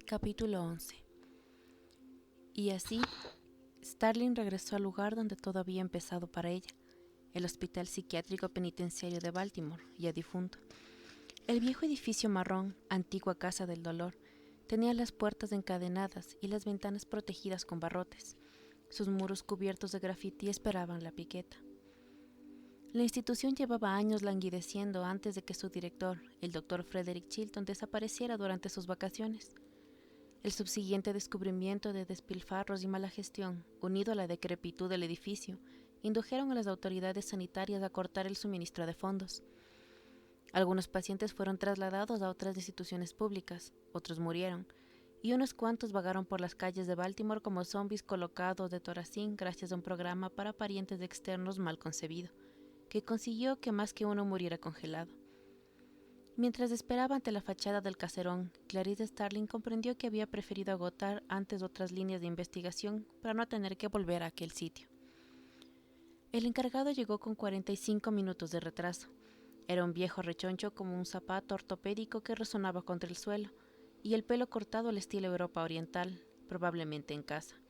Capítulo 11. Y así, Starling regresó al lugar donde todo había empezado para ella, el Hospital Psiquiátrico Penitenciario de Baltimore, ya difunto. El viejo edificio marrón, antigua casa del dolor, tenía las puertas encadenadas y las ventanas protegidas con barrotes. Sus muros cubiertos de grafiti esperaban la piqueta. La institución llevaba años languideciendo antes de que su director, el Dr. Frederick Chilton, desapareciera durante sus vacaciones. El subsiguiente descubrimiento de despilfarros y mala gestión, unido a la decrepitud del edificio, indujeron a las autoridades sanitarias a cortar el suministro de fondos. Algunos pacientes fueron trasladados a otras instituciones públicas, otros murieron, y unos cuantos vagaron por las calles de Baltimore como zombies colocados de Toracín gracias a un programa para parientes externos mal concebido, que consiguió que más que uno muriera congelado. Mientras esperaba ante la fachada del caserón, Clarice Starling comprendió que había preferido agotar antes otras líneas de investigación para no tener que volver a aquel sitio. El encargado llegó con 45 minutos de retraso. Era un viejo rechoncho como un zapato ortopédico que resonaba contra el suelo, y el pelo cortado al estilo Europa Oriental, probablemente en casa.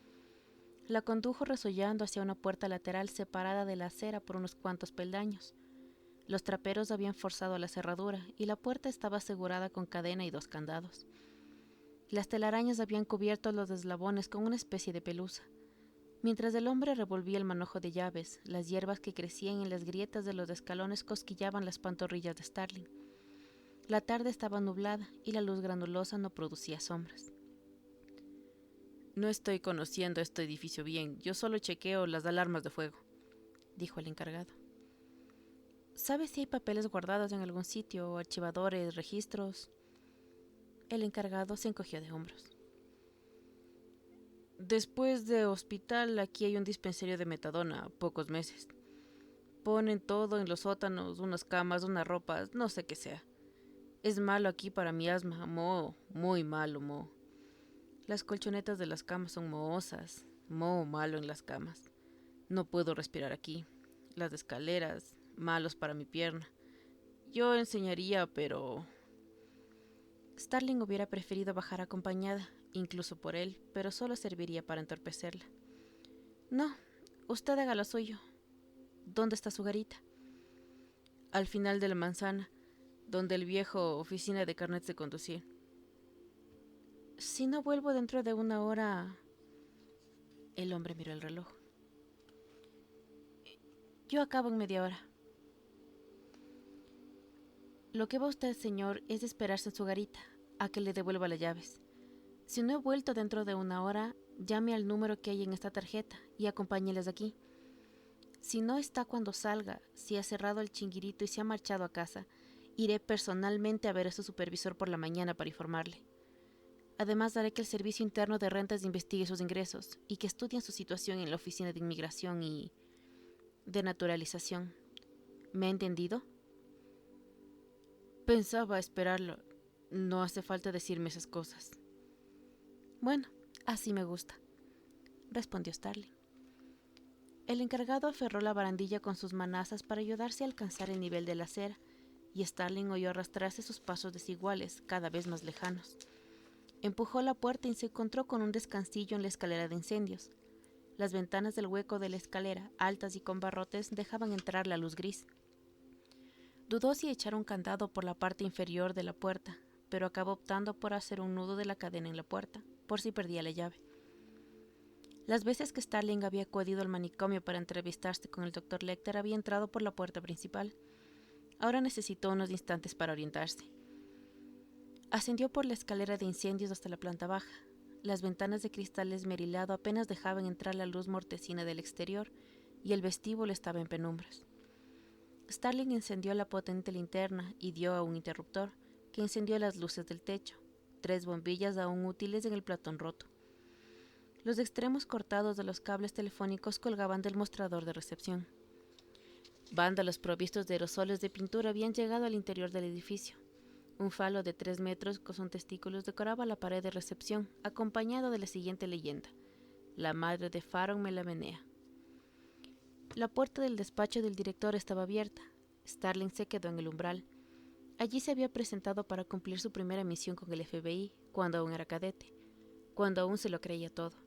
La condujo resollando hacia una puerta lateral separada de la acera por unos cuantos peldaños. Los traperos habían forzado la cerradura y la puerta estaba asegurada con cadena y 2 candados. Las telarañas habían cubierto los eslabones con una especie de pelusa. Mientras el hombre revolvía el manojo de llaves, las hierbas que crecían en las grietas de los escalones cosquillaban las pantorrillas de Starling. La tarde estaba nublada y la luz granulosa no producía sombras. «No estoy conociendo este edificio bien, yo solo chequeo las alarmas de fuego», dijo el encargado. ¿Sabe si hay papeles guardados en algún sitio, archivadores, registros? El encargado se encogió de hombros. Después de hospital, aquí hay un dispensario de metadona, pocos meses. Ponen todo en los sótanos, unas camas, unas ropas, no sé qué sea. Es malo aquí para mi asma, moho, muy malo, moho. Las colchonetas de las camas son mohosas, moho malo en las camas. No puedo respirar aquí. Las escaleras, malos para mi pierna. Yo enseñaría, pero... Starling hubiera preferido bajar acompañada, incluso por él, pero solo serviría para entorpecerla. «No, usted haga lo suyo. ¿Dónde está su garita?» «Al final de la manzana, donde el viejo oficina de carnets de conducir». «Si no vuelvo dentro de 1 hora...» El hombre miró el reloj. «Yo acabo en media hora». «Lo que va usted, señor, es esperarse en su garita, a que le devuelva las llaves. Si no he vuelto dentro de 1 hora, llame al número que hay en esta tarjeta y acompáñeles aquí. Si no está cuando salga, si ha cerrado el chinguirito y se ha marchado a casa, iré personalmente a ver a su supervisor por la mañana para informarle. Además, haré que el Servicio Interno de Rentas investigue sus ingresos y que estudien su situación en la Oficina de Inmigración y de Naturalización. ¿Me ha entendido?» «Pensaba esperarlo. No hace falta decirme esas cosas». «Bueno, así me gusta», respondió Starling. El encargado aferró la barandilla con sus manazas para ayudarse a alcanzar el nivel de la acera, y Starling oyó arrastrarse sus pasos desiguales, cada vez más lejanos. Empujó la puerta y se encontró con un descansillo en la escalera de incendios. Las ventanas del hueco de la escalera, altas y con barrotes, dejaban entrar la luz gris. Dudó si echar un candado por la parte inferior de la puerta, pero acabó optando por hacer un nudo de la cadena en la puerta, por si perdía la llave. Las veces que Starling había acudido al manicomio para entrevistarse con el Dr. Lecter había entrado por la puerta principal. Ahora necesitó unos instantes para orientarse. Ascendió por la escalera de incendios hasta la planta baja. Las ventanas de cristal esmerilado apenas dejaban entrar la luz mortecina del exterior y el vestíbulo estaba en penumbras. Starling encendió la potente linterna y dio a un interruptor que encendió las luces del techo, 3 bombillas aún útiles en el platón roto. Los extremos cortados de los cables telefónicos colgaban del mostrador de recepción. Vándalos provistos de aerosoles de pintura habían llegado al interior del edificio. Un falo de 3 metros con testículos decoraba la pared de recepción, acompañado de la siguiente leyenda: «La madre de Faron me la menea». La puerta del despacho del director estaba abierta. Starling se quedó en el umbral. Allí se había presentado para cumplir su primera misión con el FBI, cuando aún era cadete, cuando aún se lo creía todo,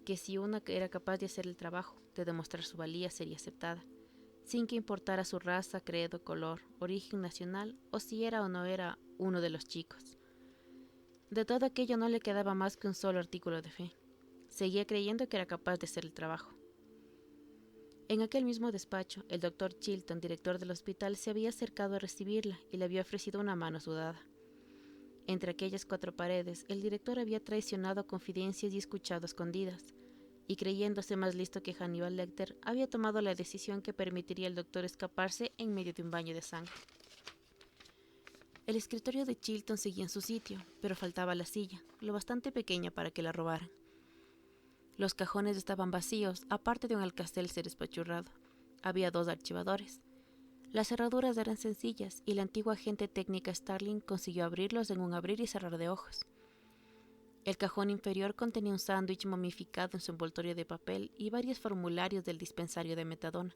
que si una era capaz de hacer el trabajo, de demostrar su valía, sería aceptada, sin que importara su raza, credo, color, origen nacional o si era o no era uno de los chicos. De todo aquello no le quedaba más que un solo artículo de fe. Seguía creyendo que era capaz de hacer el trabajo. En aquel mismo despacho, el doctor Chilton, director del hospital, se había acercado a recibirla y le había ofrecido una mano sudada. Entre aquellas cuatro paredes, el director había traicionado confidencias y escuchado escondidas, y creyéndose más listo que Hannibal Lecter, había tomado la decisión que permitiría al doctor escaparse en medio de un baño de sangre. El escritorio de Chilton seguía en su sitio, pero faltaba la silla, lo bastante pequeña para que la robaran. Los cajones estaban vacíos, aparte de un alcacelser despachurrado. Había 2 archivadores. Las cerraduras eran sencillas y la antigua agente técnica Starling consiguió abrirlos en un abrir y cerrar de ojos. El cajón inferior contenía un sándwich momificado en su envoltorio de papel y varios formularios del dispensario de metadona,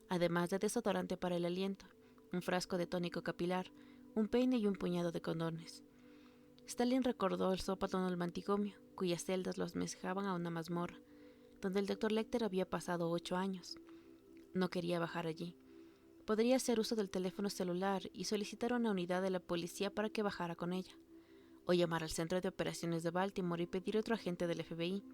además de desodorante para el aliento, un frasco de tónico capilar, un peine y un puñado de condones. Stalin recordó el sótano del mantigomio, cuyas celdas lo asemejaban a una mazmorra, donde el doctor Lecter había pasado 8 años. No quería bajar allí. Podría hacer uso del teléfono celular y solicitar a una unidad de la policía para que bajara con ella, o llamar al centro de operaciones de Baltimore y pedir otro agente del FBI.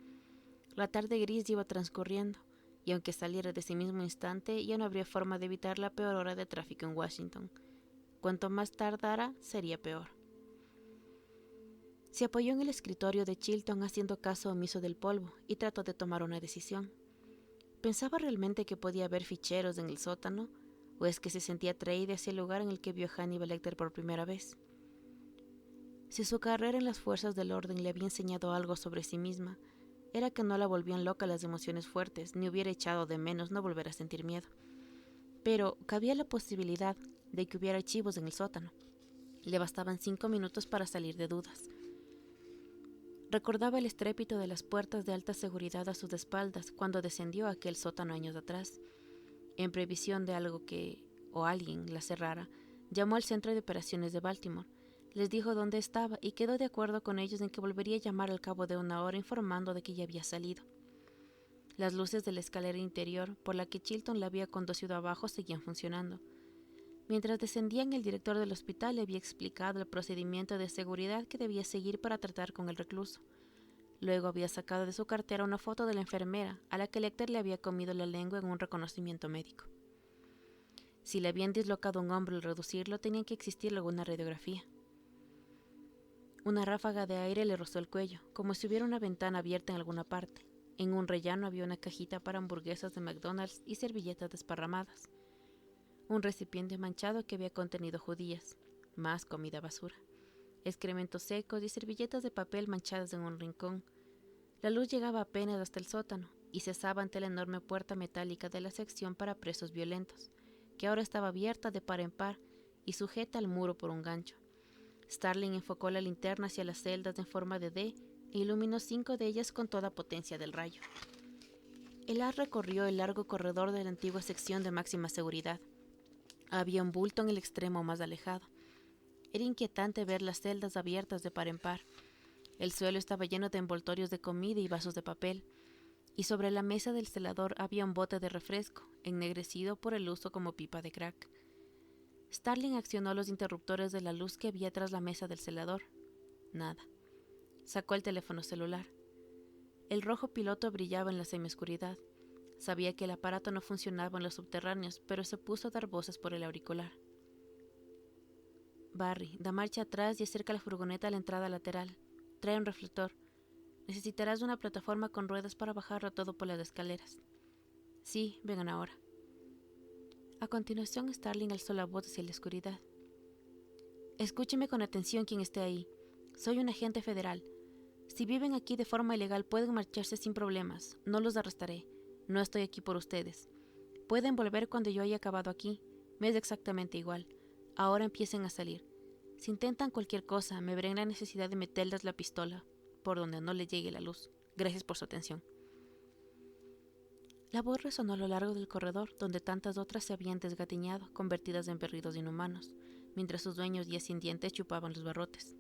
La tarde gris iba transcurriendo, y aunque saliera de ese mismo instante, ya no habría forma de evitar la peor hora de tráfico en Washington. Cuanto más tardara, sería peor. Se apoyó en el escritorio de Chilton haciendo caso omiso del polvo y trató de tomar una decisión. ¿Pensaba realmente que podía haber ficheros en el sótano? ¿O es que se sentía atraída hacia el lugar en el que vio a Hannibal Lecter por primera vez? Si su carrera en las fuerzas del orden le había enseñado algo sobre sí misma, era que no la volvían loca las emociones fuertes, ni hubiera echado de menos no volver a sentir miedo. Pero cabía la posibilidad de que hubiera archivos en el sótano. Le bastaban 5 minutos para salir de dudas. Recordaba el estrépito de las puertas de alta seguridad a sus espaldas cuando descendió a aquel sótano años atrás. En previsión de algo que, o alguien, la cerrara, llamó al centro de operaciones de Baltimore, les dijo dónde estaba y quedó de acuerdo con ellos en que volvería a llamar al cabo de 1 hora informando de que ya había salido. Las luces de la escalera interior por la que Chilton la había conducido abajo seguían funcionando. Mientras descendían, el director del hospital le había explicado el procedimiento de seguridad que debía seguir para tratar con el recluso. Luego había sacado de su cartera una foto de la enfermera, a la que Lecter le había comido la lengua en un reconocimiento médico. Si le habían dislocado un hombro al reducirlo, tenía que existir alguna radiografía. Una ráfaga de aire le rozó el cuello, como si hubiera una ventana abierta en alguna parte. En un rellano había una cajita para hamburguesas de McDonald's y servilletas desparramadas. Un recipiente manchado que había contenido judías, más comida basura, excrementos secos y servilletas de papel manchadas en un rincón. La luz llegaba apenas hasta el sótano y cesaba ante la enorme puerta metálica de la sección para presos violentos, que ahora estaba abierta de par en par y sujeta al muro por un gancho. Starling enfocó la linterna hacia las celdas en forma de D e iluminó 5 de ellas con toda potencia del rayo. El haz recorrió el largo corredor de la antigua sección de máxima seguridad. Había un bulto en el extremo más alejado. Era inquietante ver las celdas abiertas de par en par. El suelo estaba lleno de envoltorios de comida y vasos de papel, y sobre la mesa del celador había un bote de refresco, ennegrecido por el uso como pipa de crack. Starling accionó los interruptores de la luz que había tras la mesa del celador. Nada. Sacó el teléfono celular. El rojo piloto brillaba en la semioscuridad. Sabía que el aparato no funcionaba en los subterráneos, pero se puso a dar voces por el auricular. Barry, da marcha atrás y acerca la furgoneta a la entrada lateral. Trae un reflector. Necesitarás una plataforma con ruedas para bajarlo todo por las escaleras. Sí, vengan ahora. A continuación, Starling alzó la voz hacia la oscuridad. Escúcheme con atención quien esté ahí. Soy un agente federal. Si viven aquí de forma ilegal pueden marcharse sin problemas. No los arrestaré. No estoy aquí por ustedes. Pueden volver cuando yo haya acabado aquí. Me es exactamente igual. Ahora empiecen a salir. Si intentan cualquier cosa, me veré en la necesidad de meterles la pistola por donde no les llegue la luz. Gracias por su atención. La voz resonó a lo largo del corredor, donde tantas otras se habían desgatiñado, convertidas en berridos inhumanos, mientras sus dueños ya sin dientes chupaban los barrotes.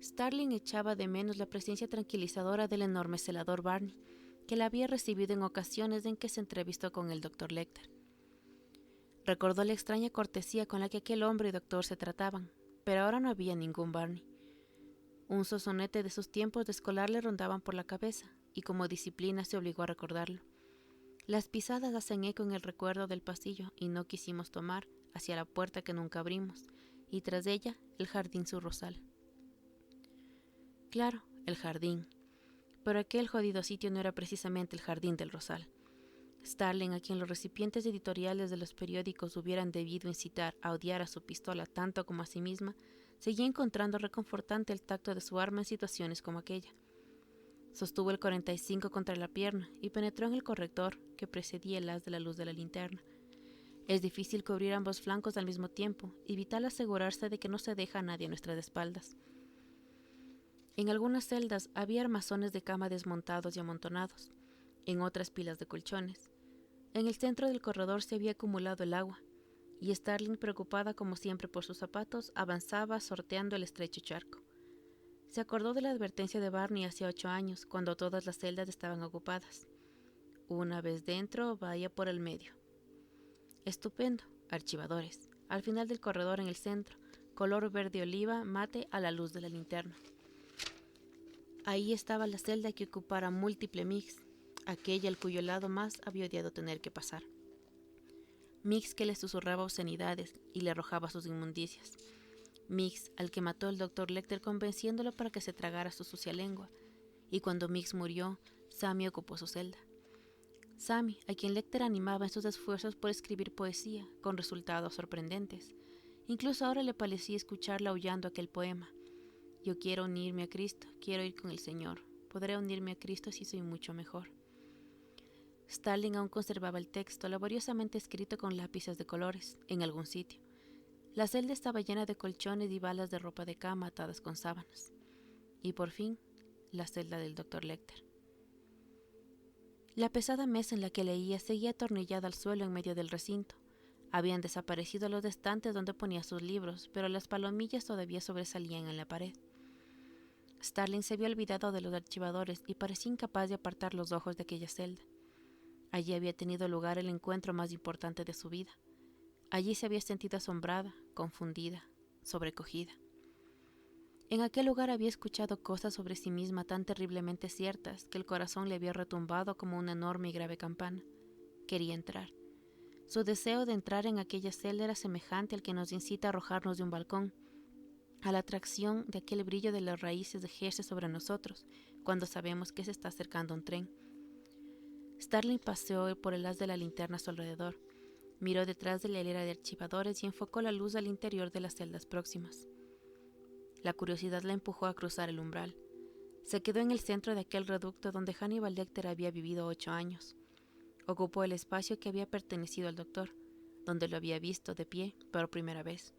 Starling echaba de menos la presencia tranquilizadora del enorme celador Barney, que la había recibido en ocasiones en que se entrevistó con el Dr. Lecter. Recordó la extraña cortesía con la que aquel hombre y doctor se trataban, pero ahora no había ningún Barney. Un sonsonete de sus tiempos de escolar le rondaban por la cabeza, y como disciplina se obligó a recordarlo. Las pisadas hacen eco en el recuerdo del pasillo y no quisimos tomar hacia la puerta que nunca abrimos, y tras ella el jardín su rosal. Claro, el jardín. Pero aquel jodido sitio no era precisamente el jardín del rosal. Starling, a quien los recipientes editoriales de los periódicos hubieran debido incitar a odiar a su pistola tanto como a sí misma, seguía encontrando reconfortante el tacto de su arma en situaciones como aquella. Sostuvo el 45 contra la pierna y penetró en el corrector que precedía el haz de la luz de la linterna. Es difícil cubrir ambos flancos al mismo tiempo y vital asegurarse de que no se deja a nadie a nuestras espaldas. En algunas celdas había armazones de cama desmontados y amontonados, en otras pilas de colchones. En el centro del corredor se había acumulado el agua, y Starling, preocupada como siempre por sus zapatos, avanzaba sorteando el estrecho charco. Se acordó de la advertencia de Barney hace 8 años, cuando todas las celdas estaban ocupadas. Una vez dentro, vaya por el medio. Estupendo, archivadores. Al final del corredor en el centro, color verde oliva mate a la luz de la linterna. Ahí estaba la celda que ocupara múltiple Mix, aquella al cuyo lado más había odiado tener que pasar. Mix que le susurraba obscenidades y le arrojaba sus inmundicias. Mix al que mató el Dr. Lecter convenciéndolo para que se tragara su sucia lengua. Y cuando Mix murió, Sammy ocupó su celda. Sammy, a quien Lecter animaba en sus esfuerzos por escribir poesía, con resultados sorprendentes. Incluso ahora le parecía escucharla aullando aquel poema. Yo quiero unirme a Cristo, quiero ir con el Señor. Podré unirme a Cristo si soy mucho mejor. Starling aún conservaba el texto, laboriosamente escrito con lápices de colores, en algún sitio. La celda estaba llena de colchones y balas de ropa de cama atadas con sábanas. Y por fin, la celda del Dr. Lecter. La pesada mesa en la que leía seguía atornillada al suelo en medio del recinto. Habían desaparecido los estantes donde ponía sus libros, pero las palomillas todavía sobresalían en la pared. Starling se había olvidado de los archivadores y parecía incapaz de apartar los ojos de aquella celda. Allí había tenido lugar el encuentro más importante de su vida. Allí se había sentido asombrada, confundida, sobrecogida. En aquel lugar había escuchado cosas sobre sí misma tan terriblemente ciertas que el corazón le había retumbado como una enorme y grave campana. Quería entrar. Su deseo de entrar en aquella celda era semejante al que nos incita a arrojarnos de un balcón, a la atracción de aquel brillo de las raíces de ejerce sobre nosotros cuando sabemos que se está acercando un tren. Starling paseó por el haz de la linterna a su alrededor, miró detrás de la hilera de archivadores y enfocó la luz al interior de las celdas próximas. La curiosidad la empujó a cruzar el umbral. Se quedó en el centro de aquel reducto donde Hannibal Lecter había vivido 8 años. Ocupó el espacio que había pertenecido al doctor, donde lo había visto de pie por primera vez,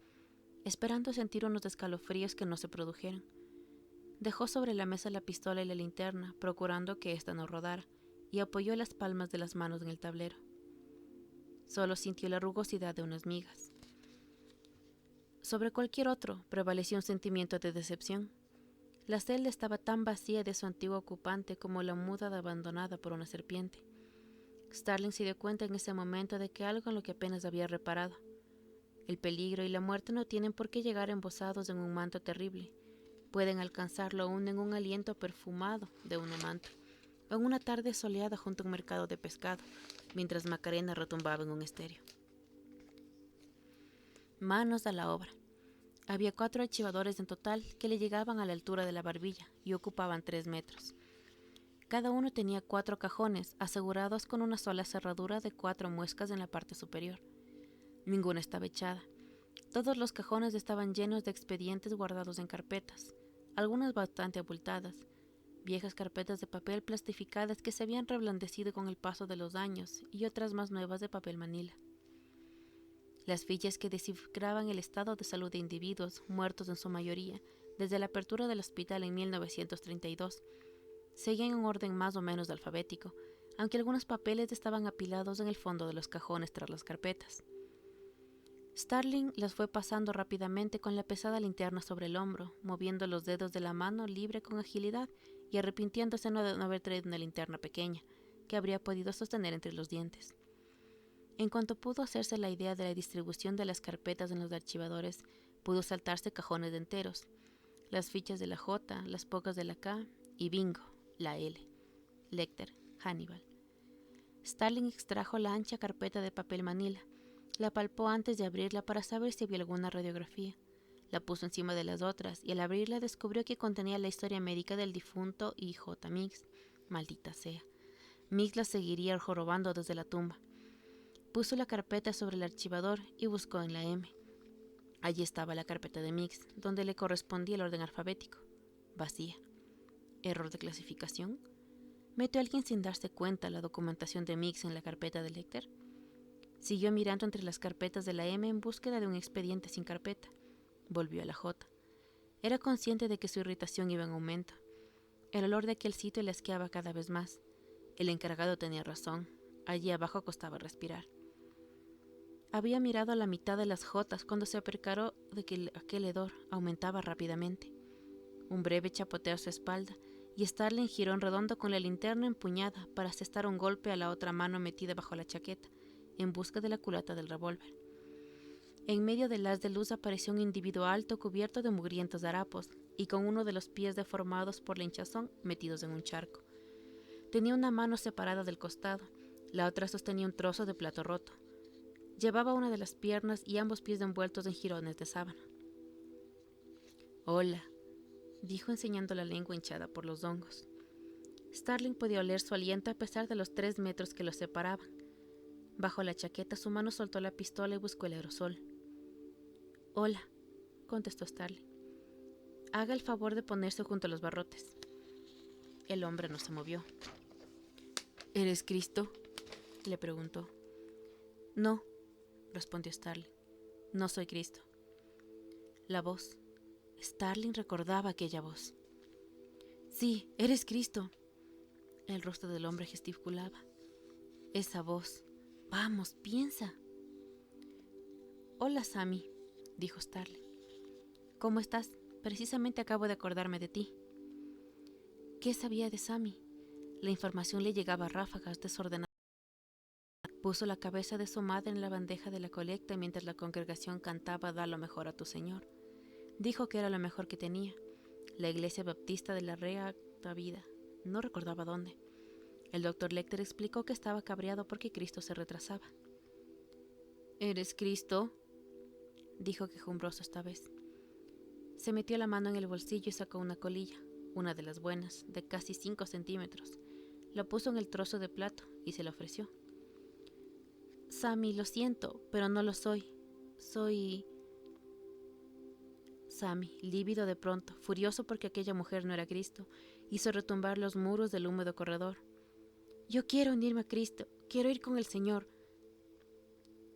esperando sentir unos escalofríos que no se produjeran. Dejó sobre la mesa la pistola y la linterna, procurando que ésta no rodara, y apoyó las palmas de las manos en el tablero. Solo sintió la rugosidad de unas migas. Sobre cualquier otro prevaleció un sentimiento de decepción. La celda estaba tan vacía de su antiguo ocupante como la muda abandonada por una serpiente. Starling se dio cuenta en ese momento de que algo en lo que apenas había reparado. El peligro y la muerte no tienen por qué llegar embosados en un manto terrible. Pueden alcanzarlo aún en un aliento perfumado de un manto, o en una tarde soleada junto a un mercado de pescado, mientras Macarena retumbaba en un estéreo. Manos a la obra. Había 4 archivadores en total que le llegaban a la altura de la barbilla y ocupaban 3 metros. Cada uno tenía 4 cajones asegurados con una sola cerradura de 4 muescas en la parte superior. Ninguna estaba echada. Todos los cajones estaban llenos de expedientes guardados en carpetas, algunas bastante abultadas, viejas carpetas de papel plastificadas que se habían reblandecido con el paso de los años y otras más nuevas de papel manila. Las fichas que descifraban el estado de salud de individuos, muertos en su mayoría, desde la apertura del hospital en 1932, seguían en un orden más o menos alfabético, aunque algunos papeles estaban apilados en el fondo de los cajones tras las carpetas. Starling las fue pasando rápidamente con la pesada linterna sobre el hombro, moviendo los dedos de la mano libre con agilidad y arrepintiéndose de no haber traído una linterna pequeña, que habría podido sostener entre los dientes. En cuanto pudo hacerse la idea de la distribución de las carpetas en los archivadores, pudo saltarse cajones enteros, las fichas de la J, las pocas de la K y bingo, la L. Lecter, Hannibal. Starling extrajo la ancha carpeta de papel manila. La palpó antes de abrirla para saber si había alguna radiografía. La puso encima de las otras y al abrirla descubrió que contenía la historia médica del difunto I.J. Mix. Maldita sea. Mix la seguiría jorobando desde la tumba. Puso la carpeta sobre el archivador y buscó en la M. Allí estaba la carpeta de Mix, donde le correspondía el orden alfabético. Vacía. ¿Error de clasificación? ¿Metió alguien sin darse cuenta la documentación de Mix en la carpeta de Lecter? Siguió mirando entre las carpetas de la M en búsqueda de un expediente sin carpeta. Volvió a la J. Era consciente de que su irritación iba en aumento. El olor de aquel sitio le asqueaba cada vez más. El encargado tenía razón. Allí abajo costaba respirar. Había mirado a la mitad de las Jotas cuando se percató de que aquel hedor aumentaba rápidamente. Un breve chapoteo a su espalda y Starling giró en redondo con la linterna empuñada para asestar un golpe a la otra mano metida bajo la chaqueta, en busca de la culata del revólver. En medio del haz de luz apareció un individuo alto cubierto de mugrientos harapos y con uno de los pies deformados por la hinchazón metidos en un charco. Tenía una mano separada del costado, la otra sostenía un trozo de plato roto. Llevaba una de las piernas y ambos pies envueltos en jirones de sábana. «Hola», dijo enseñando la lengua hinchada por los hongos. Starling podía oler su aliento a pesar de los 3 metros que los separaban. Bajo la chaqueta su mano soltó la pistola y buscó el aerosol. «Hola», contestó Starling. «Haga el favor de ponerse junto a los barrotes». El hombre no se movió. «¿Eres Cristo?», le preguntó. «No», respondió Starling. «No soy Cristo». La voz. Starling recordaba aquella voz. «Sí, eres Cristo». El rostro del hombre gesticulaba. Esa voz. «Vamos, piensa». «Hola, Sammy», dijo Starling. «¿Cómo estás? Precisamente acabo de acordarme de ti». ¿Qué sabía de Sammy? La información le llegaba a ráfagas desordenadas. Puso la cabeza de su madre en la bandeja de la colecta mientras la congregación cantaba «Da lo mejor a tu Señor». Dijo que era lo mejor que tenía. La iglesia baptista de la Reata Vida. No recordaba dónde. El doctor Lecter explicó que estaba cabreado porque Cristo se retrasaba. «¿Eres Cristo?», dijo quejumbroso esta vez. Se metió la mano en el bolsillo y sacó una colilla, una de las buenas, de casi 5 centímetros. La puso en el trozo de plato y se la ofreció. «Sammy, lo siento, pero no lo soy. Soy...» Sammy, lívido de pronto, furioso porque aquella mujer no era Cristo, hizo retumbar los muros del húmedo corredor. «Yo quiero unirme a Cristo, quiero ir con el Señor».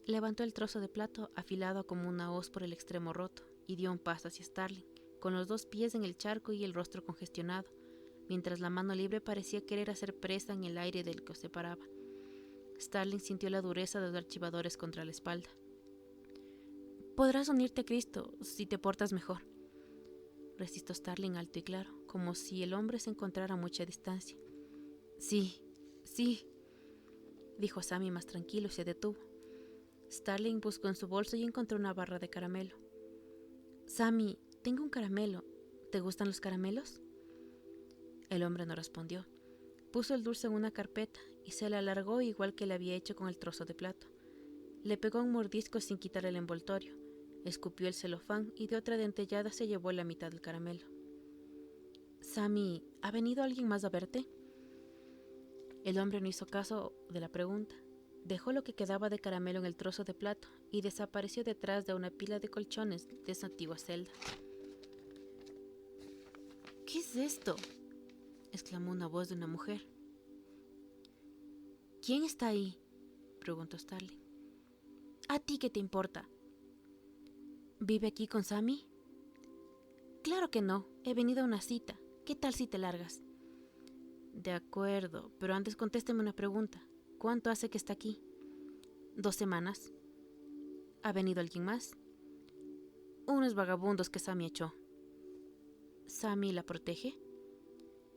Levantó el trozo de plato afilado como una hoz por el extremo roto y dio un paso hacia Starling, con los 2 pies en el charco y el rostro congestionado, mientras la mano libre parecía querer hacer presa en el aire del que os separaba. Starling sintió la dureza de los archivadores contra la espalda. «Podrás unirte a Cristo si te portas mejor», resistió Starling alto y claro, como si el hombre se encontrara a mucha distancia. «Sí, sí», dijo Sammy más tranquilo y se detuvo. Starling buscó en su bolso y encontró una barra de caramelo. «Sammy, tengo un caramelo. ¿Te gustan los caramelos?». El hombre no respondió. Puso el dulce en una carpeta y se le alargó igual que le había hecho con el trozo de plato. Le pegó un mordisco sin quitar el envoltorio, escupió el celofán y de otra dentellada se llevó la mitad del caramelo. «Sammy, ¿ha venido alguien más a verte?». El hombre no hizo caso de la pregunta. Dejó lo que quedaba de caramelo en el trozo de plato y desapareció detrás de una pila de colchones de su antigua celda. «¿Qué es esto?», exclamó una voz de una mujer. «¿Quién está ahí?», preguntó Starling. «¿A ti qué te importa?». «¿Vive aquí con Sammy?». «Claro que no, he venido a una cita. ¿Qué tal si te largas?». «De acuerdo, pero antes contésteme una pregunta. ¿Cuánto hace que está aquí?». «2 semanas». ¿Ha venido alguien más? Unos vagabundos que Sammy echó. ¿Sammy la protege?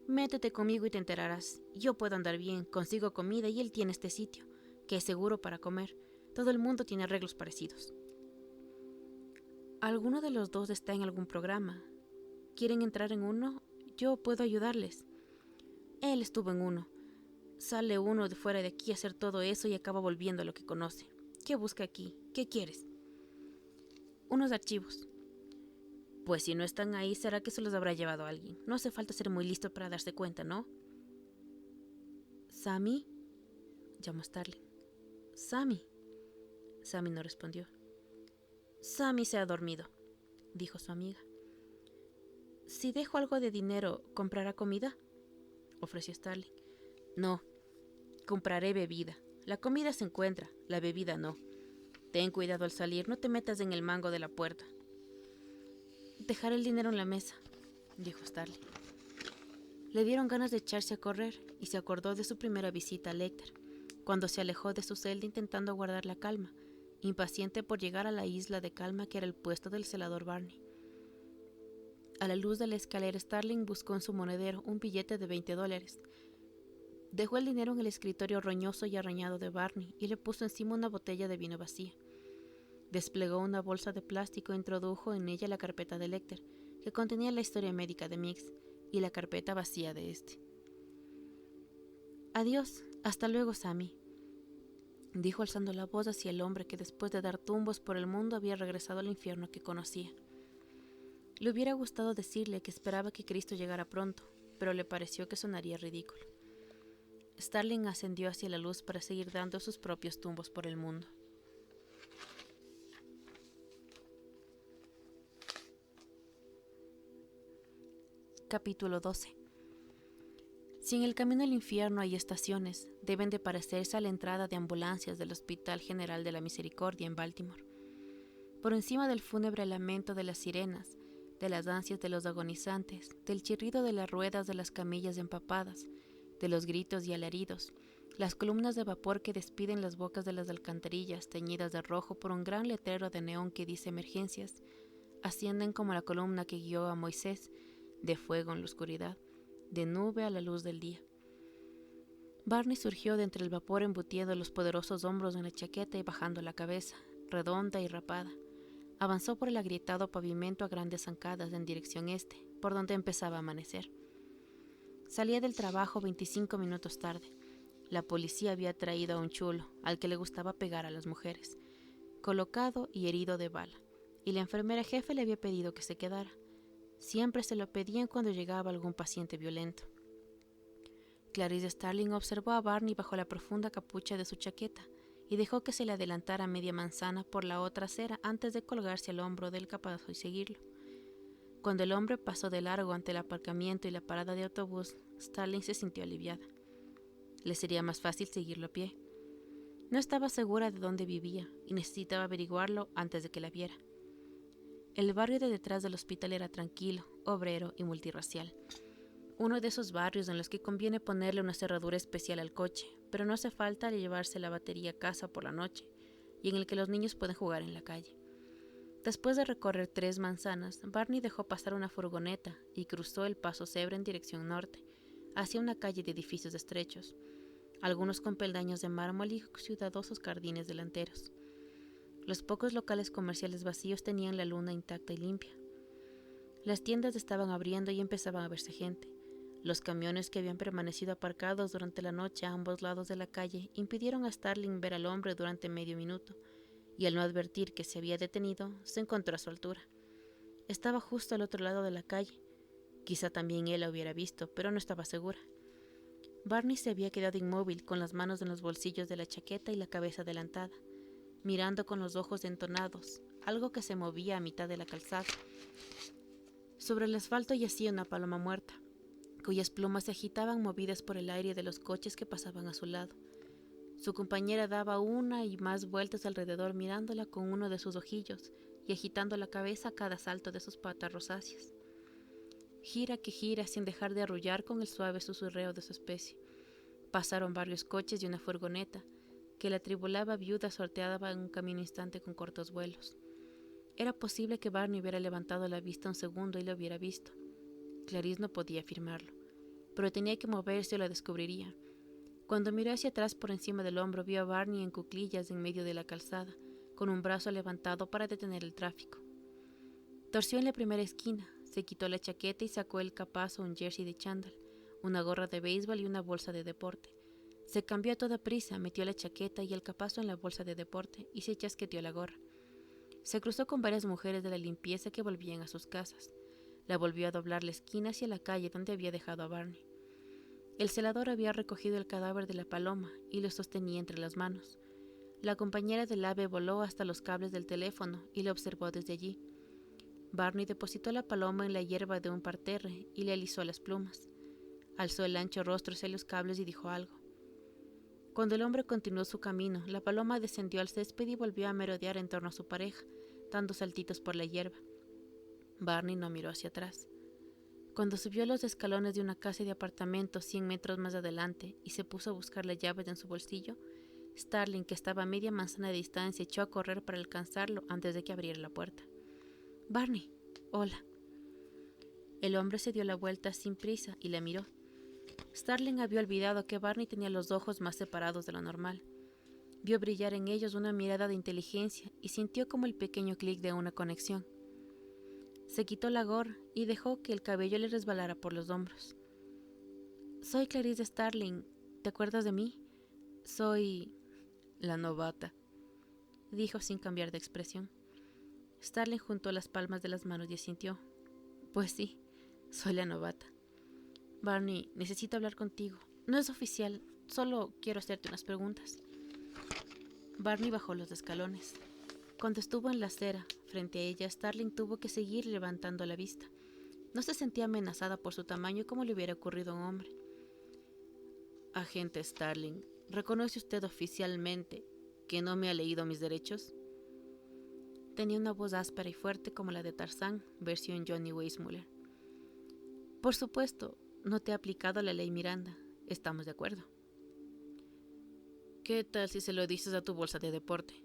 Métete conmigo y te enterarás. Yo puedo andar bien, consigo comida y él tiene este sitio, que es seguro para comer. Todo el mundo tiene arreglos parecidos. ¿Alguno de los dos está en algún programa? ¿Quieren entrar en uno? Yo puedo ayudarles. Él estuvo en uno. Sale uno de fuera de aquí a hacer todo eso y acaba volviendo a lo que conoce. ¿Qué busca aquí? ¿Qué quieres? Unos archivos. Pues si no están ahí, será que se los habrá llevado alguien. No hace falta ser muy listo para darse cuenta, ¿no? ¿Sammy? Llamó Starling. ¿Sammy? Sammy no respondió. Sammy se ha dormido, dijo su amiga. Si dejo algo de dinero, ¿comprará comida? Ofreció Starling. No, compraré bebida. La comida se encuentra, la bebida no. Ten cuidado al salir, no te metas en el mango de la puerta. Dejaré el dinero en la mesa, dijo Starling. Le dieron ganas de echarse a correr y se acordó de su primera visita a Lecter, cuando se alejó de su celda intentando guardar la calma, impaciente por llegar a la isla de calma que era el puesto del celador Barney. A la luz de la escalera, Starling buscó en su monedero un billete de $20. Dejó el dinero en el escritorio roñoso y arañado de Barney y le puso encima una botella de vino vacía. Desplegó una bolsa de plástico e introdujo en ella la carpeta de Lecter, que contenía la historia médica de Mix, y la carpeta vacía de este. Adiós, hasta luego, Sammy, dijo alzando la voz hacia el hombre que después de dar tumbos por el mundo había regresado al infierno que conocía. Le hubiera gustado decirle que esperaba que Cristo llegara pronto, pero le pareció que sonaría ridículo. Starling ascendió hacia la luz para seguir dando sus propios tumbos por el mundo. Capítulo 12. Si en el camino al infierno hay estaciones, deben de parecerse a la entrada de ambulancias del Hospital General de la Misericordia en Baltimore. Por encima del fúnebre lamento de las sirenas, de las ansias de los agonizantes, del chirrido de las ruedas de las camillas empapadas, de los gritos y alaridos, las columnas de vapor que despiden las bocas de las alcantarillas teñidas de rojo por un gran letrero de neón que dice emergencias, ascienden como la columna que guió a Moisés, de fuego en la oscuridad, de nube a la luz del día. Barney surgió de entre el vapor embutiendo los poderosos hombros en la chaqueta y bajando la cabeza, redonda y rapada. Avanzó por el agrietado pavimento a grandes zancadas en dirección este, por donde empezaba a amanecer. Salía del trabajo 25 minutos tarde. La policía había traído a un chulo, al que le gustaba pegar a las mujeres, colocado y herido de bala, y la enfermera jefe le había pedido que se quedara. Siempre se lo pedían cuando llegaba algún paciente violento. Clarice Starling observó a Barney bajo la profunda capucha de su chaqueta y dejó que se le adelantara media manzana por la otra acera antes de colgarse al hombro del capazo y seguirlo. Cuando el hombre pasó de largo ante el aparcamiento y la parada de autobús, Starling se sintió aliviada. Le sería más fácil seguirlo a pie. No estaba segura de dónde vivía y necesitaba averiguarlo antes de que la viera. El barrio de detrás del hospital era tranquilo, obrero y multirracial. Uno de esos barrios en los que conviene ponerle una cerradura especial al coche, pero no hace falta llevarse la batería a casa por la noche, y en el que los niños pueden jugar en la calle. Después de recorrer 3 manzanas, Barney dejó pasar una furgoneta y cruzó el paso cebra en dirección norte, hacia una calle de edificios estrechos, algunos con peldaños de mármol y cuidadosos jardines delanteros. Los pocos locales comerciales vacíos tenían la luna intacta y limpia. Las tiendas estaban abriendo y empezaban a verse gente. Los camiones que habían permanecido aparcados durante la noche a ambos lados de la calle impidieron a Starling ver al hombre durante medio minuto, y al no advertir que se había detenido, se encontró a su altura. Estaba justo al otro lado de la calle. Quizá también él la hubiera visto, pero no estaba segura. Barney se había quedado inmóvil, con las manos en los bolsillos de la chaqueta y la cabeza adelantada, mirando con los ojos entonados, algo que se movía a mitad de la calzada. Sobre el asfalto yacía una paloma muerta, cuyas plumas se agitaban movidas por el aire de los coches que pasaban a su lado. Su compañera daba una y más vueltas alrededor mirándola con uno de sus ojillos y agitando la cabeza a cada salto de sus patas rosáceas. Gira que gira sin dejar de arrullar con el suave susurreo de su especie. Pasaron varios coches y una furgoneta, que la atribulada viuda sorteaba en un camino instante con cortos vuelos. Era posible que Barney hubiera levantado la vista un segundo y lo hubiera visto. Clarice no podía afirmarlo, pero tenía que moverse o la descubriría. Cuando miró hacia atrás por encima del hombro, vio a Barney en cuclillas en medio de la calzada, con un brazo levantado para detener el tráfico. Torció en la primera esquina, se quitó la chaqueta y sacó el capazo un jersey de chándal, una gorra de béisbol y una bolsa de deporte. Se cambió a toda prisa, metió la chaqueta y el capazo en la bolsa de deporte y se chasqueteó la gorra. Se cruzó con varias mujeres de la limpieza que volvían a sus casas. La volvió a doblar la esquina hacia la calle donde había dejado a Barney. El celador había recogido el cadáver de la paloma y lo sostenía entre las manos. La compañera del ave voló hasta los cables del teléfono y lo observó desde allí. Barney depositó la paloma en la hierba de un parterre y le alisó las plumas. Alzó el ancho rostro hacia los cables y dijo algo. Cuando el hombre continuó su camino, la paloma descendió al césped y volvió a merodear en torno a su pareja, dando saltitos por la hierba. Barney no miró hacia atrás. Cuando subió los escalones de una casa de apartamentos 100 metros más adelante y se puso a buscar las llaves en su bolsillo, Starling, que estaba a media manzana de distancia, echó a correr para alcanzarlo antes de que abriera la puerta. «Barney, hola». El hombre se dio la vuelta sin prisa y la miró. Starling había olvidado que Barney tenía los ojos más separados de lo normal. Vio brillar en ellos una mirada de inteligencia y sintió como el pequeño clic de una conexión. Se quitó la gorra y dejó que el cabello le resbalara por los hombros. «Soy Clarice Starling. ¿Te acuerdas de mí? Soy la novata», dijo sin cambiar de expresión. Starling juntó las palmas de las manos y asintió. «Pues sí, soy la novata. Barney, necesito hablar contigo. No es oficial, solo quiero hacerte unas preguntas». Barney bajó los escalones. Cuando estuvo en la acera, frente a ella, Starling tuvo que seguir levantando la vista. No se sentía amenazada por su tamaño como le hubiera ocurrido a un hombre. «Agente Starling, ¿reconoce usted oficialmente que no me ha leído mis derechos?». Tenía una voz áspera y fuerte como la de Tarzán, versión Johnny Weissmuller. «Por supuesto, no te he aplicado la ley Miranda. Estamos de acuerdo». «¿Qué tal si se lo dices a tu bolsa de deporte?».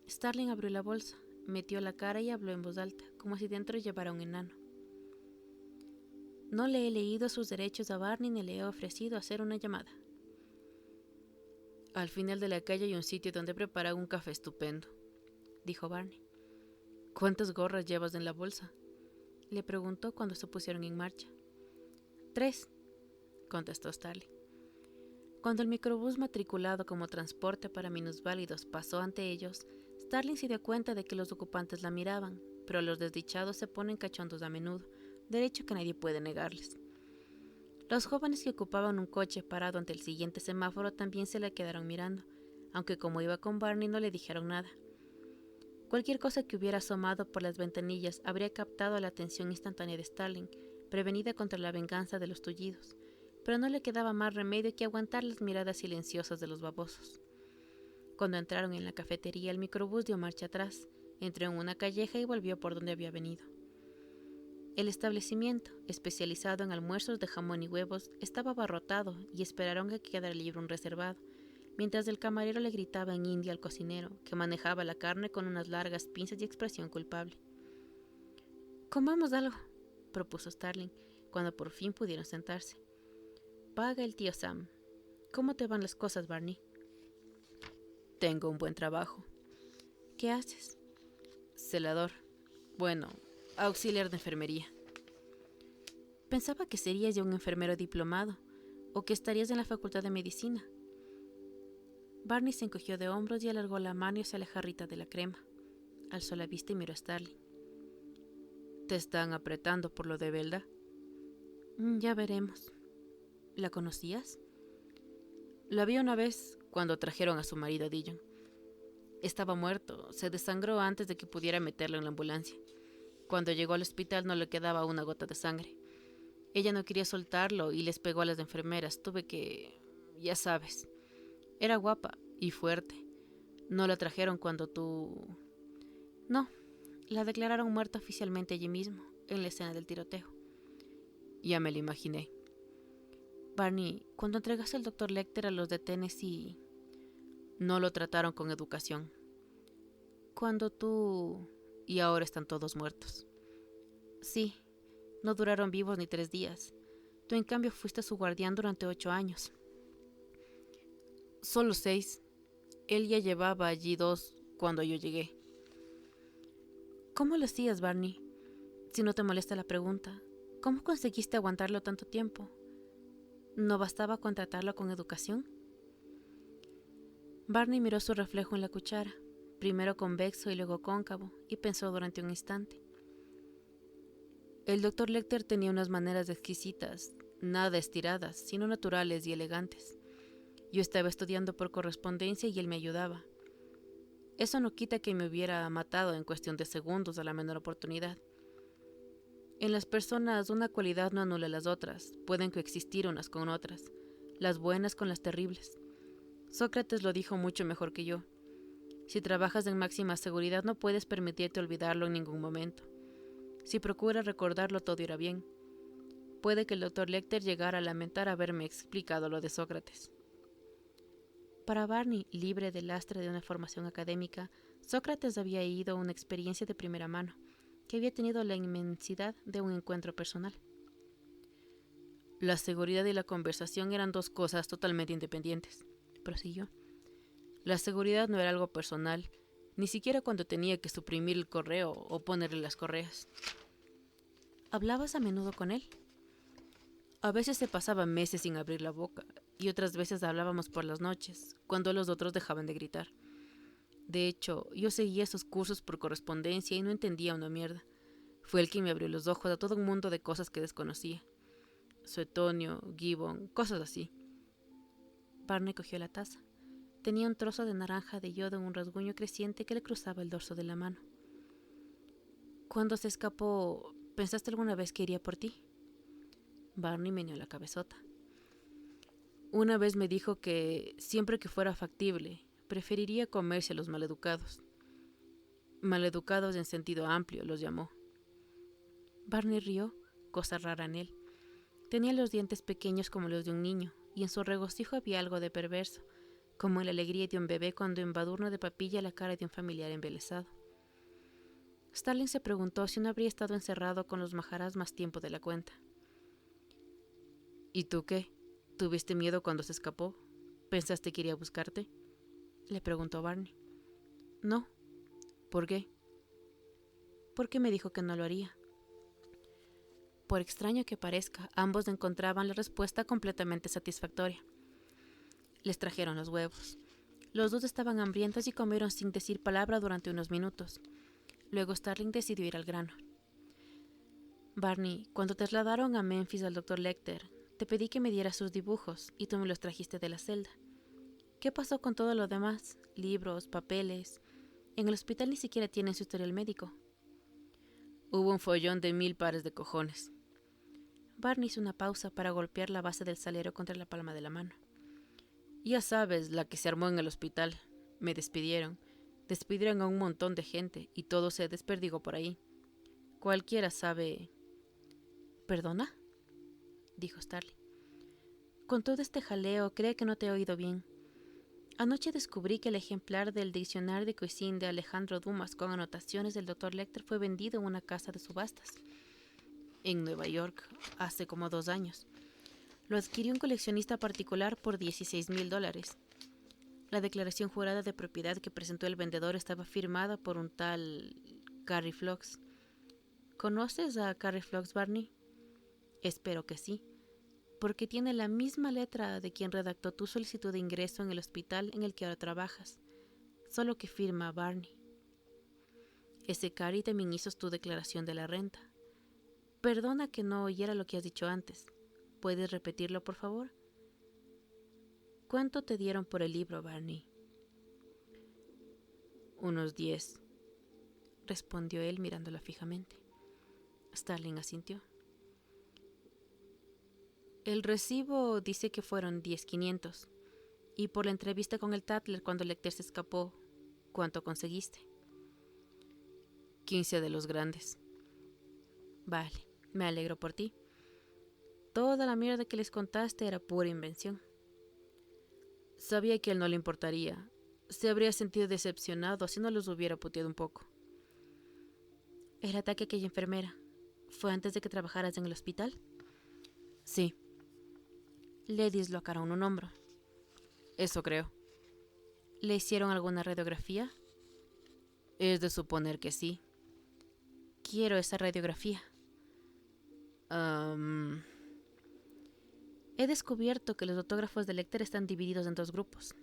Starling abrió la bolsa, metió la cara y habló en voz alta, como si dentro llevara un enano. «No le he leído sus derechos a Barney ni le he ofrecido hacer una llamada». «Al final de la calle hay un sitio donde preparan un café estupendo», dijo Barney. «¿Cuántas gorras llevas en la bolsa?», le preguntó cuando se pusieron en marcha. «3», contestó Starling. Cuando el microbús matriculado como transporte para minusválidos pasó ante ellos, Starling se dio cuenta de que los ocupantes la miraban, pero los desdichados se ponen cachondos a menudo, derecho que nadie puede negarles. Los jóvenes que ocupaban un coche parado ante el siguiente semáforo también se la quedaron mirando, aunque como iba con Barney no le dijeron nada. Cualquier cosa que hubiera asomado por las ventanillas habría captado la atención instantánea de Starling, prevenida contra la venganza de los tullidos, pero no le quedaba más remedio que aguantar las miradas silenciosas de los babosos. Cuando entraron en la cafetería, el microbús dio marcha atrás, entró en una calleja y volvió por donde había venido. El establecimiento, especializado en almuerzos de jamón y huevos, estaba abarrotado y esperaron a que quedara libre un reservado, mientras el camarero le gritaba en hindi al cocinero, que manejaba la carne con unas largas pinzas y expresión culpable. «Comamos algo», propuso Starling, cuando por fin pudieron sentarse. «Paga el tío Sam. ¿Cómo te van las cosas, Barney?». «Tengo un buen trabajo». «¿Qué haces?». «Celador. Bueno, auxiliar de enfermería». «Pensaba que serías ya un enfermero diplomado, o que estarías en la facultad de medicina». Barney se encogió de hombros y alargó la mano hacia la jarrita de la crema. Alzó la vista y miró a Starling. «¿Te están apretando por lo de Belda?». «Ya veremos». «¿La conocías?». «La vi una vez cuando trajeron a su marido a Dillon. Estaba muerto, se desangró antes de que pudiera meterlo en la ambulancia. Cuando llegó al hospital no le quedaba una gota de sangre. Ella no quería soltarlo y les pegó a las enfermeras. Tuve que... ya sabes. Era guapa y fuerte. ¿No la trajeron cuando tú...?» «No, la declararon muerta oficialmente allí mismo, en la escena del tiroteo». «Ya me lo imaginé». «Barney, cuando entregaste al Dr. Lecter a los de Tennessee, No lo trataron con educación. Cuando tú... Y ahora están todos muertos. Sí, no duraron vivos ni 3 días. Tú en cambio fuiste su guardián durante 8 años. Solo 6. Él ya llevaba allí 2 cuando yo llegué. ¿Cómo lo hacías, Barney? Si no te molesta la pregunta, ¿cómo conseguiste aguantarlo tanto tiempo? ¿No bastaba con tratarlo con educación? Barney miró su reflejo en la cuchara, primero convexo y luego cóncavo, y pensó durante un instante. El doctor Lecter tenía unas maneras exquisitas, nada estiradas, sino naturales y elegantes. Yo estaba estudiando por correspondencia y él me ayudaba. Eso no quita que me hubiera matado en cuestión de segundos a la menor oportunidad. En las personas una cualidad no anula las otras, pueden coexistir unas con otras, las buenas con las terribles. Sócrates lo dijo mucho mejor que yo. Si trabajas en máxima seguridad no puedes permitirte olvidarlo en ningún momento. Si procuras recordarlo todo irá bien. Puede que el doctor Lecter llegara a lamentar haberme explicado lo de Sócrates. Para Barney, libre del lastre de una formación académica, Sócrates había ido a una experiencia de primera mano, que había tenido la inmensidad de un encuentro personal. La seguridad y la conversación eran 2 cosas totalmente independientes, prosiguió. La seguridad no era algo personal, ni siquiera cuando tenía que suprimir el correo o ponerle las correas. ¿Hablabas a menudo con él? A veces se pasaba meses sin abrir la boca, y otras veces hablábamos por las noches, cuando los otros dejaban de gritar. De hecho, yo seguía esos cursos por correspondencia y no entendía una mierda. Fue él quien me abrió los ojos a todo un mundo de cosas que desconocía. Suetonio, Gibbon, cosas así. Barney cogió la taza. Tenía un trozo de naranja de yodo en un rasguño creciente que le cruzaba el dorso de la mano. Cuando se escapó, ¿pensaste alguna vez que iría por ti? Barney meneó la cabezota. Una vez me dijo que, siempre que fuera factible, preferiría comerse a los maleducados. Maleducados en sentido amplio, los llamó. Barney rió, cosa rara en él. Tenía los dientes pequeños como los de un niño, y en su regocijo había algo de perverso, como en la alegría de un bebé cuando embadurna de papilla la cara de un familiar embelesado. Starling se preguntó si no habría estado encerrado con los majarás más tiempo de la cuenta. ¿Y tú qué? ¿Tuviste miedo cuando se escapó? ¿Pensaste que iría a buscarte? Le preguntó Barney. No. ¿Por qué? Porque me dijo que no lo haría. Por extraño que parezca, ambos encontraban la respuesta completamente satisfactoria. Les trajeron los huevos. Los 2 estaban hambrientos y comieron sin decir palabra durante unos minutos. Luego Starling decidió ir al grano. Barney, cuando trasladaron a Memphis al doctor Lecter, te pedí que me dieras sus dibujos y tú me los trajiste de la celda. ¿Qué pasó con todo lo demás? Libros, papeles. En el hospital ni siquiera tienen su historial médico. Hubo un follón de 1000 pares de cojones. Barney hizo una pausa para golpear la base del salero contra la palma de la mano. Ya sabes, la que se armó en el hospital. Me despidieron. Despidieron a un montón de gente y todo se desperdigó por ahí. Cualquiera sabe... ¿Perdona?, dijo Starling. Con todo este jaleo, cree que no te he oído bien. Anoche descubrí que el ejemplar del Diccionnaire de Cuisine de Alejandro Dumas con anotaciones del Dr. Lecter fue vendido en una casa de subastas en Nueva York hace como 2 años. Lo adquirió un coleccionista particular por $16,000. La declaración jurada de propiedad que presentó el vendedor estaba firmada por un tal Carrie Fox. ¿Conoces a Carrie Fox, Barney? Espero que sí, porque tiene la misma letra de quien redactó tu solicitud de ingreso en el hospital en el que ahora trabajas, solo que firma Barney. Ese Carrie también hizo tu declaración de la renta. Perdona que no oyera lo que has dicho antes. ¿Puedes repetirlo, por favor? ¿Cuánto te dieron por el libro, Barney? Unos 10, respondió él mirándola fijamente. Starling asintió. El recibo dice que fueron 10,500. Y por la entrevista con el Tatler cuando Lecter se escapó, ¿cuánto conseguiste? 15 de los grandes. Vale, me alegro por ti. Toda la mierda que les contaste era pura invención. Sabía que a él no le importaría. Se habría sentido decepcionado si no los hubiera puteado un poco. ¿El ataque a aquella enfermera fue antes de que trabajaras en el hospital? Sí. Le dislocaron un hombro. Eso creo. ¿Le hicieron alguna radiografía? Es de suponer que sí. Quiero esa radiografía. He descubierto que los autógrafos de Lecter están divididos en dos grupos.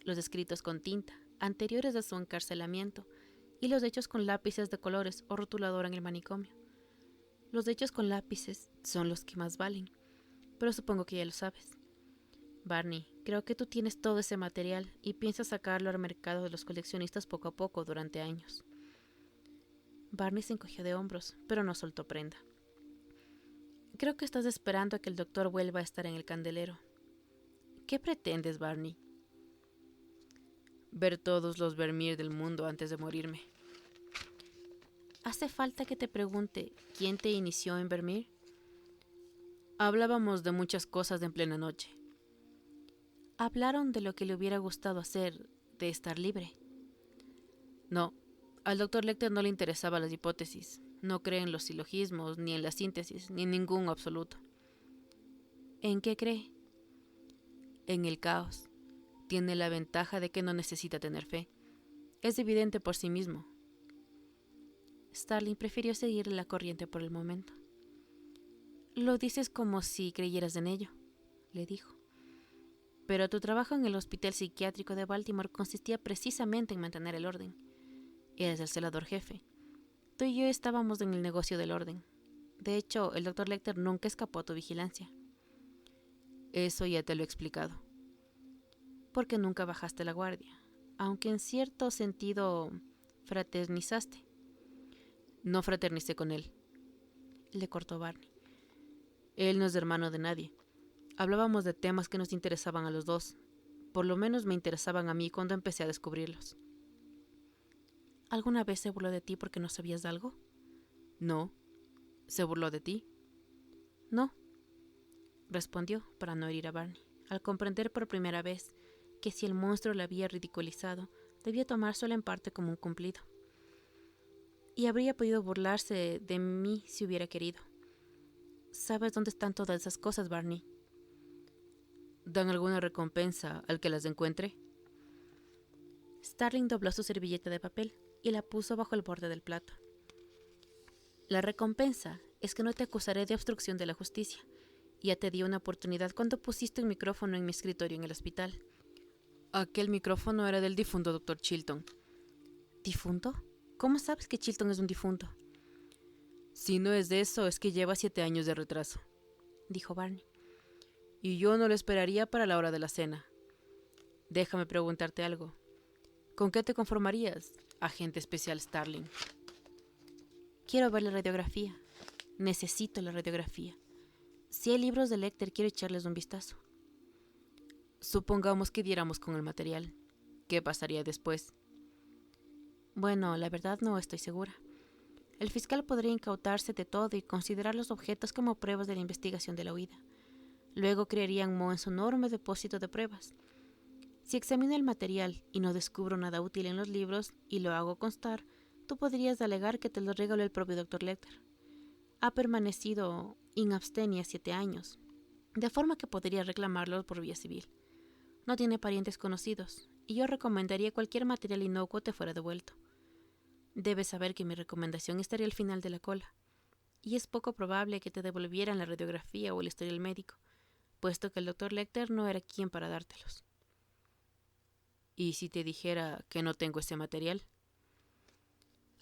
Los escritos con tinta, anteriores a su encarcelamiento, y los hechos con lápices de colores o rotulador en el manicomio. Los hechos con lápices son los que más valen, pero supongo que ya lo sabes. Barney, creo que tú tienes todo ese material y piensas sacarlo al mercado de los coleccionistas poco a poco durante años. Barney se encogió de hombros, pero no soltó prenda. Creo que estás esperando a que el doctor vuelva a estar en el candelero. ¿Qué pretendes, Barney? Ver todos los Vermeer del mundo antes de morirme. ¿Hace falta que te pregunte quién te inició en Vermeer? Hablábamos de muchas cosas en plena noche. Hablaron de lo que le hubiera gustado hacer, de estar libre. No, al doctor Lecter no le interesaban las hipótesis. No cree en los silogismos, ni en la síntesis, ni en ningún absoluto. ¿En qué cree? En el caos. Tiene la ventaja de que no necesita tener fe. Es evidente por sí mismo. Starling prefirió seguirle la corriente por el momento. Lo dices como si creyeras en ello, le dijo. Pero tu trabajo en el hospital psiquiátrico de Baltimore consistía precisamente en mantener el orden. Eres el celador jefe. Tú y yo estábamos en el negocio del orden. De hecho, el doctor Lecter nunca escapó a tu vigilancia. Eso ya te lo he explicado. Porque nunca bajaste la guardia, aunque en cierto sentido fraternizaste. No fraternicé con él, le cortó Barney. Él no es hermano de nadie. Hablábamos de temas que nos interesaban a los dos. Por lo menos me interesaban a mí cuando empecé a descubrirlos. ¿Alguna vez se burló de ti porque no sabías de algo? No. ¿Se burló de ti? No, respondió para no herir a Barney, al comprender por primera vez que si el monstruo la había ridiculizado, debía tomárselo en parte como un cumplido. Y habría podido burlarse de mí si hubiera querido. ¿Sabes dónde están todas esas cosas, Barney? ¿Dan alguna recompensa al que las encuentre? Starling dobló su servilleta de papel y la puso bajo el borde del plato. La recompensa es que no te acusaré de obstrucción de la justicia. Ya te di una oportunidad cuando pusiste un micrófono en mi escritorio en el hospital. Aquel micrófono era del difunto Dr. Chilton. ¿Difunto? ¿Cómo sabes que Chilton es un difunto? Si no es de eso, es que lleva 7 años de retraso, dijo Barney. Y yo no lo esperaría para la hora de la cena. Déjame preguntarte algo. ¿Con qué te conformarías, agente especial Starling? Quiero ver la radiografía. Necesito la radiografía. Si hay libros de Lecter, quiero echarles un vistazo. Supongamos que diéramos con el material. ¿Qué pasaría después? Bueno, la verdad no estoy segura. El fiscal podría incautarse de todo y considerar los objetos como pruebas de la investigación de la huida. Luego crearían Moe en su enorme depósito de pruebas. Si examino el material y no descubro nada útil en los libros y lo hago constar, tú podrías alegar que te lo regaló el propio Dr. Lecter. Ha permanecido in abstentia 7 años, de forma que podría reclamarlo por vía civil. No tiene parientes conocidos, y yo recomendaría cualquier material inocuo te fuera devuelto. Debes saber que mi recomendación estaría al final de la cola, y es poco probable que te devolvieran la radiografía o el historial médico, puesto que el Dr. Lecter no era quien para dártelos. ¿Y si te dijera que no tengo ese material?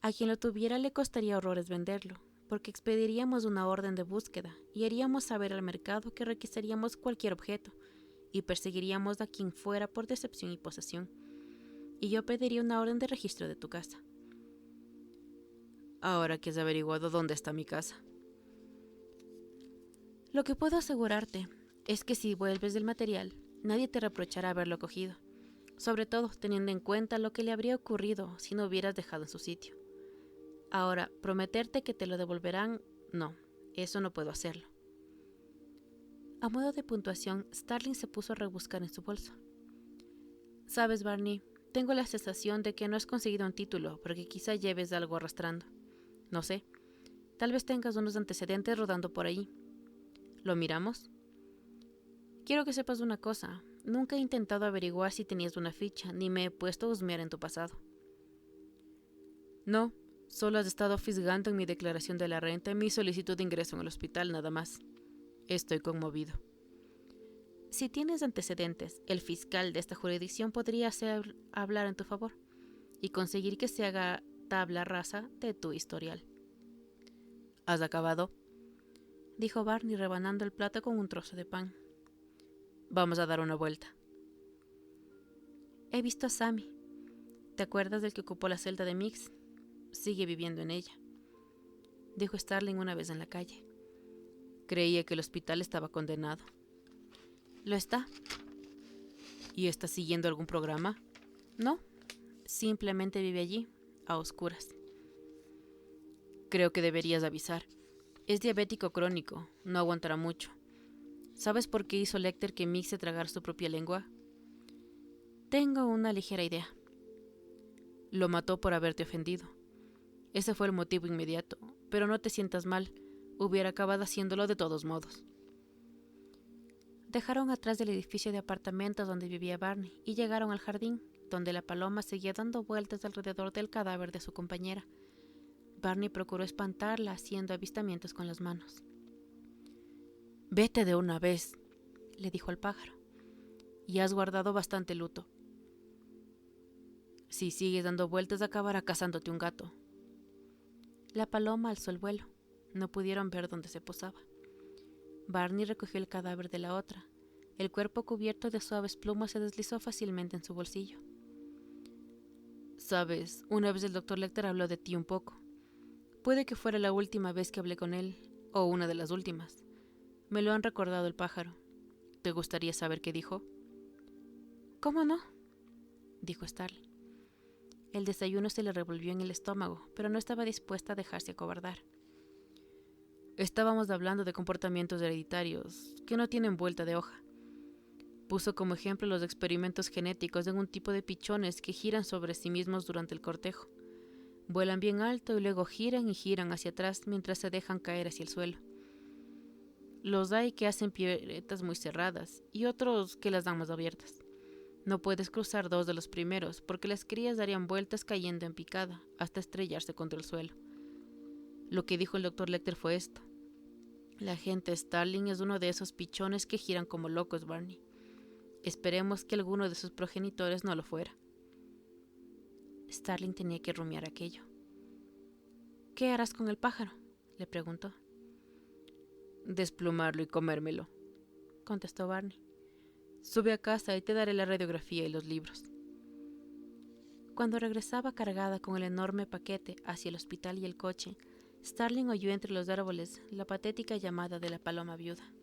A quien lo tuviera le costaría horrores venderlo, porque expediríamos una orden de búsqueda y haríamos saber al mercado que requisaríamos cualquier objeto y perseguiríamos a quien fuera por decepción y posesión. Y yo pediría una orden de registro de tu casa. Ahora que has averiguado dónde está mi casa. Lo que puedo asegurarte es que si vuelves del material, nadie te reprochará haberlo cogido, sobre todo teniendo en cuenta lo que le habría ocurrido si no hubieras dejado en su sitio. Ahora, prometerte que te lo devolverán, no, eso no puedo hacerlo. A modo de puntuación, Starling se puso a rebuscar en su bolso. Sabes, Barney, tengo la sensación de que no has conseguido un título, porque quizá lleves algo arrastrando. No sé, tal vez tengas unos antecedentes rodando por ahí. ¿Lo miramos? Quiero que sepas una cosa. Nunca he intentado averiguar si tenías una ficha, ni me he puesto a husmear en tu pasado. No, solo has estado fisgando en mi declaración de la renta y mi solicitud de ingreso en el hospital, nada más. Estoy conmovido. Si tienes antecedentes, el fiscal de esta jurisdicción podría hablar en tu favor y conseguir que se haga tabla rasa de tu historial. ¿Has acabado?, dijo Barney rebanando el plato con un trozo de pan. Vamos a dar una vuelta. He visto a Sammy. ¿Te acuerdas del que ocupó la celda de Mix? Sigue viviendo en ella, dijo Starling una vez en la calle. Creía que el hospital estaba condenado. ¿Lo está? ¿Y está siguiendo algún programa? No, simplemente vive allí, a oscuras. Creo que deberías avisar. Es diabético crónico, no aguantará mucho. ¿Sabes por qué hizo Lecter que Mick se tragara su propia lengua? Tengo una ligera idea. Lo mató por haberte ofendido. Ese fue el motivo inmediato, pero no te sientas mal, hubiera acabado haciéndolo de todos modos. Dejaron atrás del edificio de apartamentos donde vivía Barney y llegaron al jardín, donde la paloma seguía dando vueltas alrededor del cadáver de su compañera. Barney procuró espantarla haciendo avistamientos con las manos. «Vete de una vez», le dijo al pájaro, «y has guardado bastante luto. Si sigues dando vueltas acabará cazándote un gato». La paloma alzó el vuelo. No pudieron ver dónde se posaba. Barney recogió el cadáver de la otra. El cuerpo cubierto de suaves plumas se deslizó fácilmente en su bolsillo. «Sabes, una vez el doctor Lecter habló de ti un poco. Puede que fuera la última vez que hablé con él, o una de las últimas. Me lo han recordado el pájaro. ¿Te gustaría saber qué dijo?» «¿Cómo no?», dijo Starling. El desayuno se le revolvió en el estómago, pero no estaba dispuesta a dejarse acobardar. Estábamos hablando de comportamientos hereditarios que no tienen vuelta de hoja. Puso como ejemplo los experimentos genéticos de un tipo de pichones que giran sobre sí mismos durante el cortejo. Vuelan bien alto y luego giran y giran hacia atrás mientras se dejan caer hacia el suelo. Los hay que hacen piruetas muy cerradas y otros que las dan más abiertas. No puedes cruzar dos de los primeros porque las crías darían vueltas cayendo en picada hasta estrellarse contra el suelo. Lo que dijo el doctor Lecter fue esto. La agente Starling es uno de esos pichones que giran como locos, Barney. Esperemos que alguno de sus progenitores no lo fuera. Starling tenía que rumiar aquello. «¿Qué harás con el pájaro?», le preguntó. «Desplumarlo y comérmelo», contestó Barney. «Sube a casa y te daré la radiografía y los libros». Cuando regresaba cargada con el enorme paquete hacia el hospital y el coche, Starling oyó entre los árboles la patética llamada de la paloma viuda.